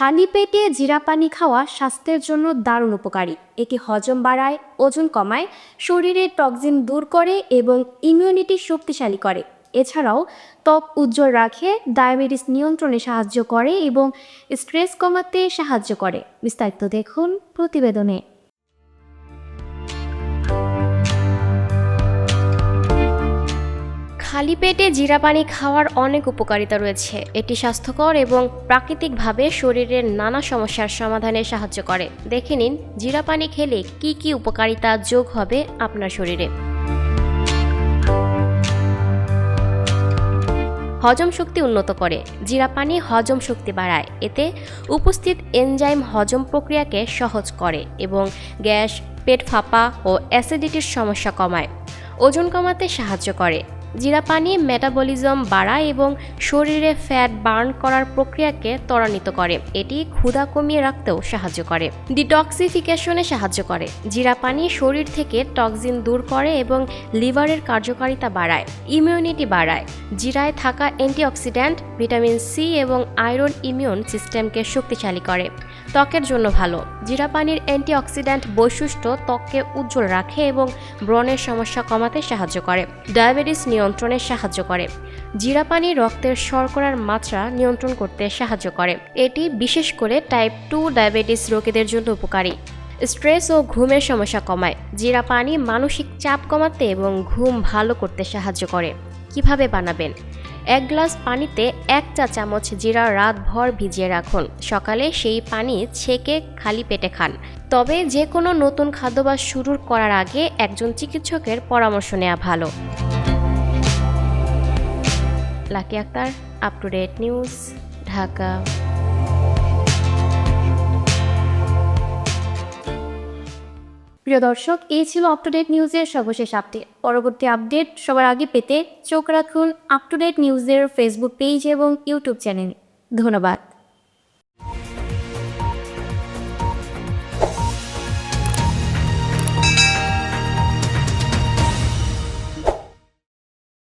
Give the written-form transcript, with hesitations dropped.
খালি পেটে জিরা পানি খাওয়া স্বাস্থ্যের জন্য দারুণ উপকারী। এটি হজম বাড়ায়, ওজন কমায়, শরীরের টক্সিন দূর করে এবং ইমিউনিটি শক্তিশালী করে। এছাড়াও ত্বক উজ্জ্বল রাখে, ডায়াবেটিস নিয়ন্ত্রণে সাহায্য করে এবং স্ট্রেস কমাতে সাহায্য করে। বিস্তারিত দেখুন প্রতিবেদনে। খালি পেটে জিরা পানি খাওয়ার অনেক উপকারিতা রয়েছে। এটি স্বাস্থ্যকর এবং প্রাকৃতিকভাবে শরীরের নানা সমস্যার সমাধানে সাহায্য করে। দেখে নিন জিরা পানি খেলে কি কি উপকারিতা যোগ হবে আপনার শরীরে। হজম শক্তি উন্নত করে। জিরা পানি হজম শক্তি বাড়ায়। এতে উপস্থিত এনজাইম হজম প্রক্রিয়াকে সহজ করে এবং গ্যাস, পেট ফাঁপা ও অ্যাসিডিটির সমস্যা কমায়। ওজন কমাতে সাহায্য করে। জিরা পানি মেটাবলিজম বাড়ায় এবং শরীরে ফ্যাট বার্ন করার প্রক্রিয়াকে ত্বরান্বিত করে। এটি ক্ষুধা কমিয়ে রাখতেও সাহায্য করে। ডিটক্সিফিকেশনে সাহায্য করে। জিরা পানি শরীর থেকে টক্সিন দূর করে এবং লিভারের কার্যকারিতা বাড়ায়। ইমিউনিটি বাড়ায়। জিরায় থাকা অ্যান্টিঅক্সিডেন্ট, ভিটামিন সি এবং আয়রন ইমিউন সিস্টেমকে শক্তিশালী করে। ত্বকের জন্য ভালো। জিরা পানির অ্যান্টিঅক্সিডেন্ট বৈশিষ্ট্য ত্বককে উজ্জ্বল রাখে এবং ব্রণের সমস্যা কমাতে সাহায্য করে। ডায়াবেটিস নিয়ন্ত্রণে সাহায্য করে। জিরা পানি রক্তের শর্করার মাত্রা নিয়ন্ত্রণ করতে সাহায্য করে। এটি বিশেষ করে টাইপ 2 ডায়াবেটিস রোগীদের জন্য উপকারী। স্ট্রেস ও ঘুমের সমস্যা কমায়। জিরা পানি মানসিক চাপ কমাতে এবং ঘুম ভালো করতে সাহায্য করে। কিভাবে বানাবেন? 1 গ্লাস পানিতে 1 চা চামচ জিরা রাতভর ভিজিয়ে রাখুন। সকালে সেই পানি ছেঁকে খালি পেটে খান। তবে যে কোনো নতুন খাদ্যাভ্যাস শুরু করার আগে একজন চিকিৎসকের পরামর্শ নেওয়া ভালো। Lucky Akter, up to date news, Dhaka. প্রিয় দর্শক, এই ছিল আপ টু ডেট নিউজের সর্বশেষ আপডেট। পরবর্তী আপডেট সবার আগে পেতে চোখ রাখুন আপ টু ডেট নিউজের ফেসবুক পেজ এবং ইউটিউব চ্যানেলে। ধন্যবাদ।